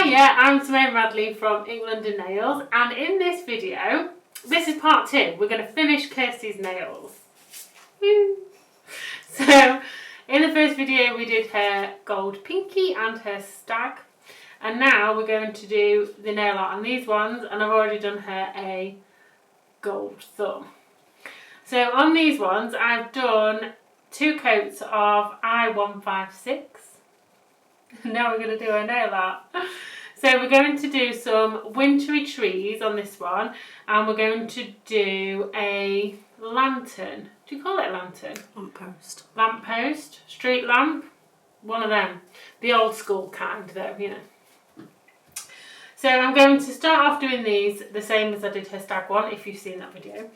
Hiya, I'm Simone Radley from England and Nails, and in this video, this is part 2. We're going to finish Kirsty's nails. Woo. So, in the first video we did her gold pinky and her stag, and now we're going to do the nail art on these ones, and I've already done her a gold thumb. So on these ones I've done 2 coats of I-156. Now we're going to do a nail art. So we're going to do some wintry trees on this one, and we're going to do a lantern. Do you call it a lantern? Lamppost. Lamppost? Street lamp? One of them. The old school kind though, you know. So I'm going to start off doing these the same as I did her stag one, if you've seen that video.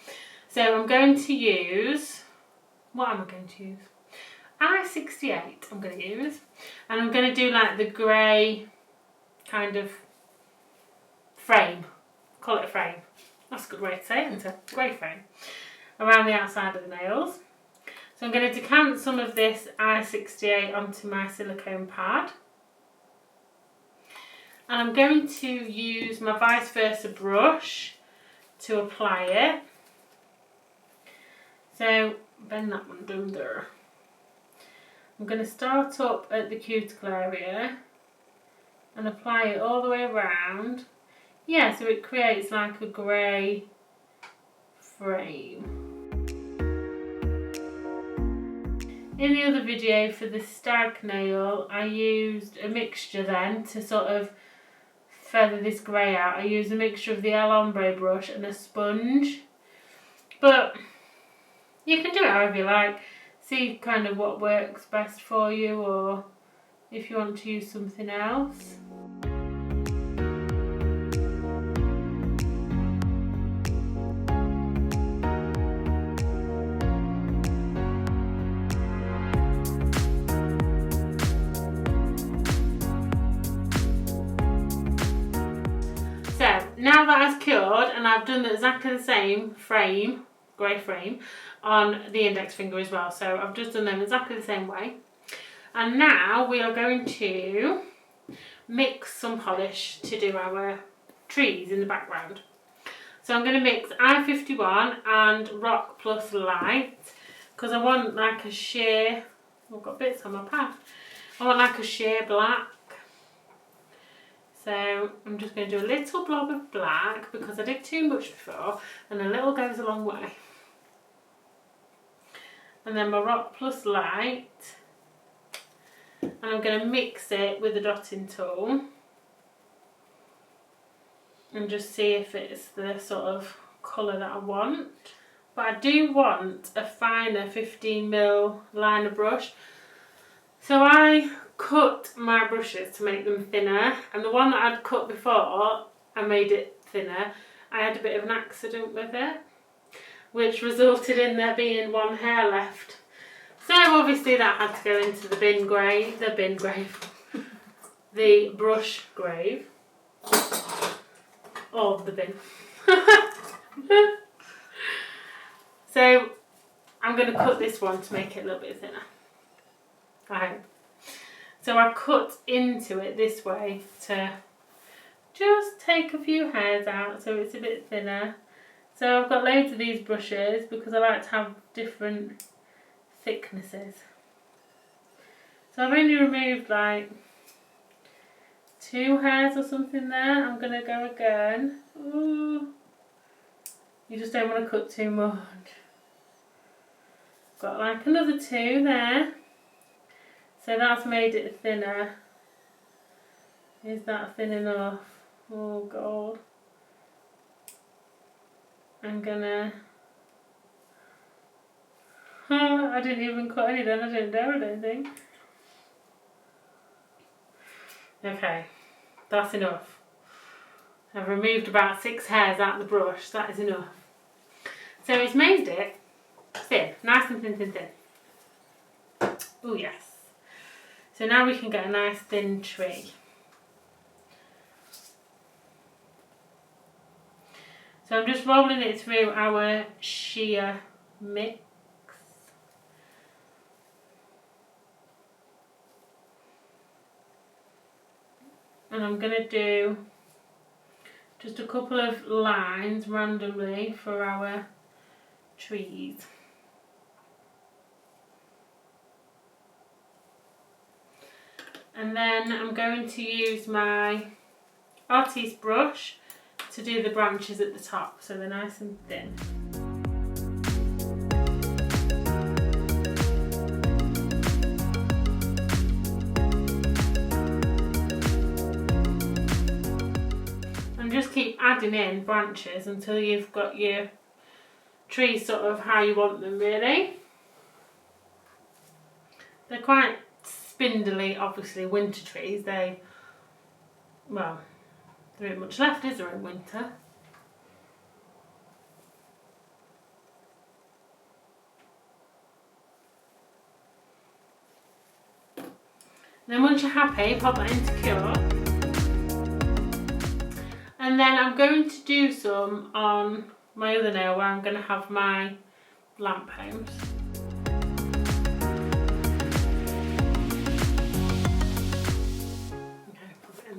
So I'm going to use, what am I going to use? I-68 I'm going to use, and I'm going to do like the grey kind of frame, call it a frame, that's a good way to say it, isn't it? Grey frame around the outside of the nails. So I'm going to decant some of this I-68 onto my silicone pad, and I'm going to use my vice versa brush to apply it. So bend that one down there. I'm going to start up at the cuticle area and apply it all the way around. Yeah, so it creates like a grey frame. In the other video for the stag nail, I used a mixture then to sort of feather this grey out. I used a mixture of the El Hombre brush and a sponge. But you can do it however you like. See kind of what works best for you, or if you want to use something else. So now that it's cured, and I've done exactly the same frame, grey frame, on the index finger as well, so I've just done them exactly the same way. And now we are going to mix some polish to do our trees in the background. So I'm going to mix I-51 and Rock Plus Light, because I want like a sheer, I've got bits on my pad, I want like a sheer black. So I'm just going to do a little blob of black, because I did too much before, and a little goes a long way. And then my Rock Plus Light, and I'm going to mix it with the dotting tool and just see if it's the sort of colour that I want. But I do want a finer 15mm liner brush, so I cut my brushes to make them thinner, and the one that I'd cut before, I made it thinner. I had a bit of an accident with it, which resulted in there being one hair left. So obviously that had to go into the the brush grave of the bin. So I'm going to cut this one to make it a little bit thinner, I hope. So I cut into it this way to just take a few hairs out so it's a bit thinner. So I've got loads of these brushes because I like to have different thicknesses. So I've only removed like 2 hairs or something there. I'm going to go again. Ooh. You just don't want to cut too much. Got like another 2 there. So that's made it thinner. Is that thin enough? Oh God. I'm gonna... I didn't even cut any then, I didn't dare, I don't think. Okay, that's enough. I've removed about 6 hairs out of the brush, that is enough. So it's made it thin, nice and thin, thin, thin. Oh yes. So now we can get a nice thin tree. So I'm just rolling it through our sheer mix. and I'm going to do just a couple of lines randomly for our trees. And then I'm going to use my artiste brush to do the branches at the top so they're nice and thin. And just keep adding in branches until you've got your tree sort of how you want them, really. They're quite spindly, obviously, winter trees. Well, there isn't much left, is there, in winter? Then once you're happy, pop that into cure. And then I'm going to do some on my other nail where I'm going to have my lamppost.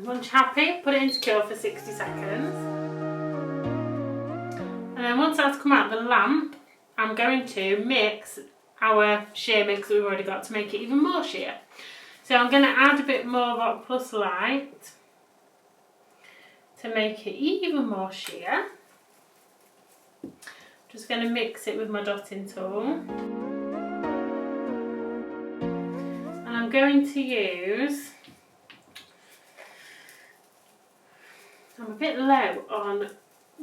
Once you're happy, put it into cure for 60 seconds. And then once that's come out of the lamp, I'm going to mix our sheer mix that we've already got to make it even more sheer. So I'm going to add a bit more Rock Plus Light to make it even more sheer. Just going to mix it with my dotting tool. And I'm going to use... I'm a bit low on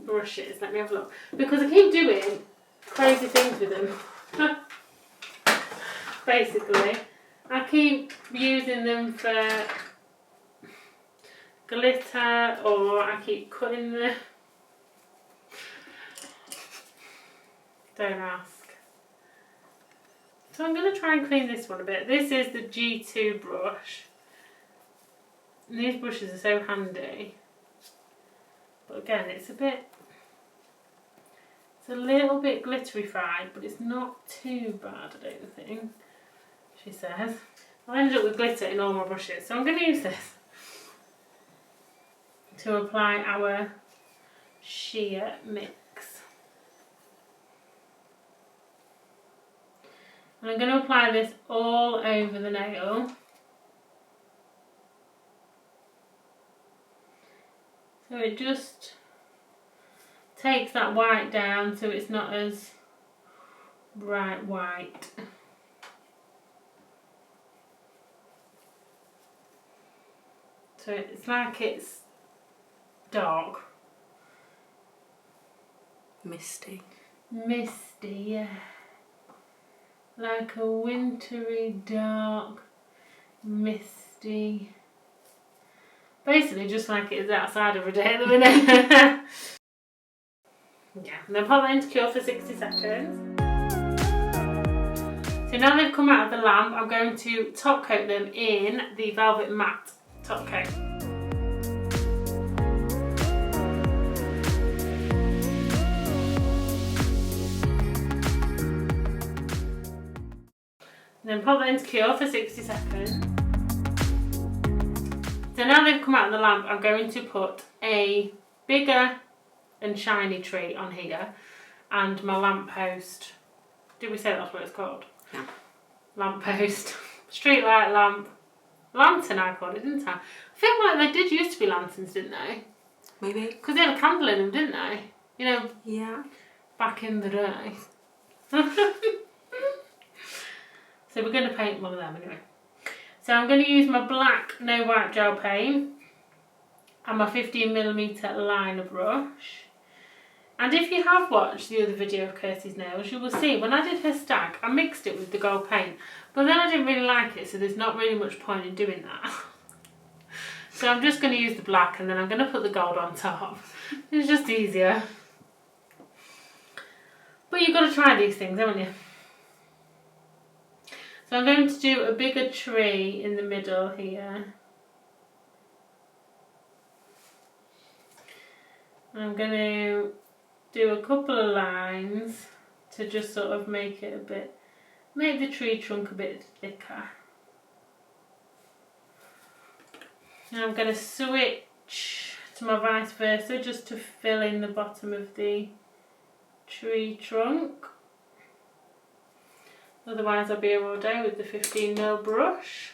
brushes, let me have a look. Because I keep doing crazy things with them. Basically, I keep using them for glitter, or I keep cutting the... Don't ask. So I'm going to try and clean this one a bit. This is the G2 brush. And these brushes are so handy. But again, it's a little bit glittery-fied, but it's not too bad, I don't think, she says. I ended up with glitter in all my brushes, so I'm going to use this to apply our sheer mix. And I'm going to apply this all over the nail. So it just takes that white down so it's not as bright white. So it's like it's dark. Misty. Misty, yeah. Like a wintry, dark, misty. Basically just like it is outside every day at the minute. Yeah, and then pop that into cure for 60 seconds. So now they've come out of the lamp, I'm going to top coat them in the Velvet Matte top coat. And then pop that into cure for 60 seconds. So now they've come out of the lamp, I'm going to put a bigger and shiny tree on here and my lamppost. Did we say that's what it's called? Yeah. Lamppost. Street light lamp. Lantern I called it, didn't I? I feel like they did used to be lanterns, didn't they? Maybe. Because they had a candle in them, didn't they? You know, yeah. Back in the day. So we're going to paint one of them anyway. So I'm going to use my black no wipe gel paint and my 15mm liner brush. And if you have watched the other video of Kirsty's nails, you will see when I did her stack, I mixed it with the gold paint. But then I didn't really like it, so there's not really much point in doing that. So I'm just going to use the black and then I'm going to put the gold on top. It's just easier. But you've got to try these things, haven't you? So I'm going to do a bigger tree in the middle here. I'm going to do a couple of lines to just sort of make it a bit, make the tree trunk a bit thicker. And I'm going to switch to my vice versa just to fill in the bottom of the tree trunk. Otherwise I'll be here all day with the 15mm brush.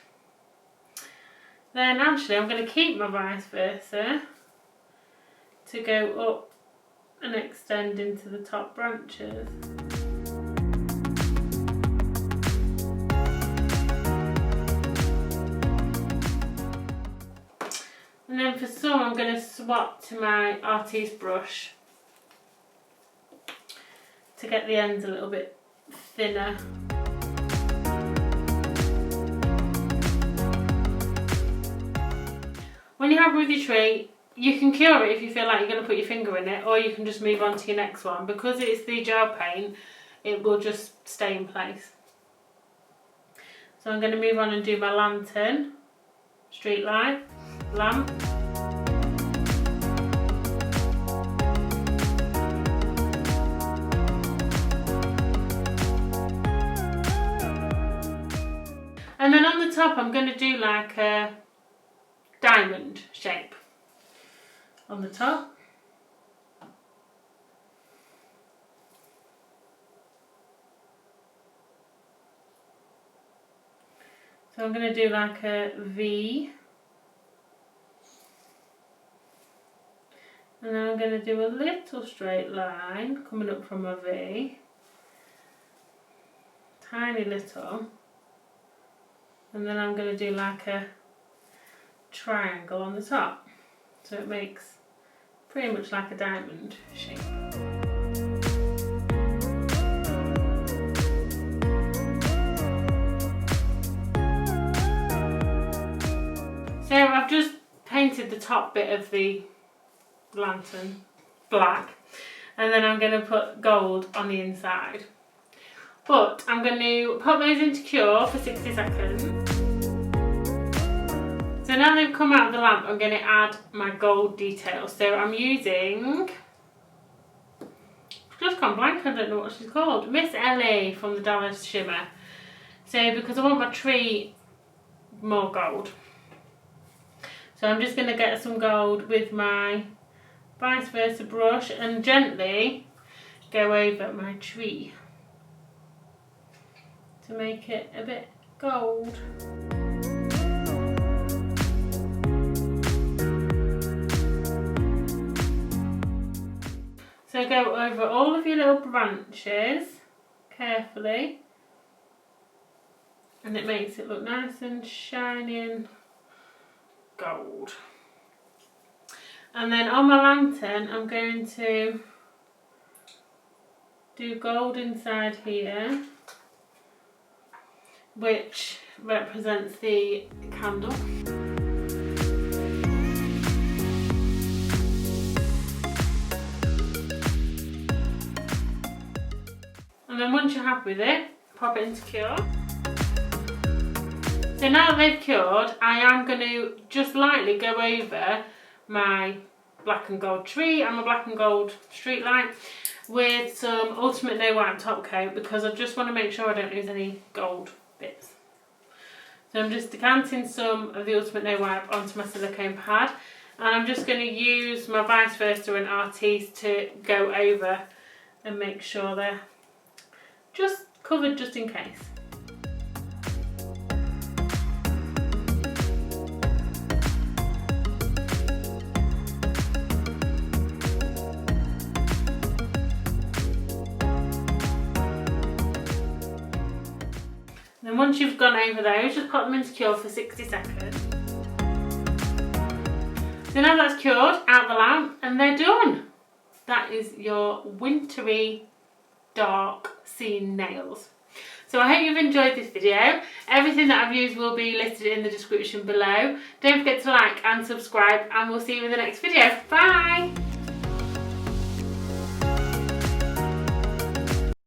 Then actually I'm going to keep my vice versa to go up and extend into the top branches. And then for some I'm going to swap to my artiste brush to get the ends a little bit thinner. When you're happy with your tree, you can cure it if you feel like you're going to put your finger in it, or you can just move on to your next one. Because it's the gel paint, it will just stay in place. So I'm going to move on and do my lantern, street light, lamp. And then on the top I'm going to do like a diamond shape on the top. So I'm going to do like a V. And then I'm going to do a little straight line coming up from my V. Tiny little. And then I'm going to do like a triangle on the top. So it makes pretty much like a diamond shape. So I've just painted the top bit of the lantern black, and then I'm going to put gold on the inside. But I'm going to pop those into cure for 60 seconds. So now they've come out of the lamp, I'm going to add my gold details. So I'm using, I've just gone blank, I don't know what she's called, Miss Ellie from the Dallas Shimmer. So because I want my tree more gold. So I'm just going to get some gold with my vice versa brush and gently go over my tree to make it a bit gold. So go over all of your little branches carefully, and it makes it look nice and shiny and gold. And then on my lantern I'm going to do gold inside here, which represents the candle. And then once you're happy with it, pop it into cure. So now that they've cured, I am going to just lightly go over my black and gold tree and my black and gold street light with some Ultimate No Wipe top coat, because I just want to make sure I don't lose any gold bits. So I'm just decanting some of the Ultimate No Wipe onto my silicone pad, and I'm just going to use my vice versa and artiste to go over and make sure they're just covered just in case. Then once you've gone over those, just pop them into cure for 60 seconds. So now that's cured, out the lamp, and they're done. That is your wintry, dark scene nails. So I hope you've enjoyed this video. Everything that I've used will be listed in the description below. Don't forget to like and subscribe, and we'll see you in the next video. Bye!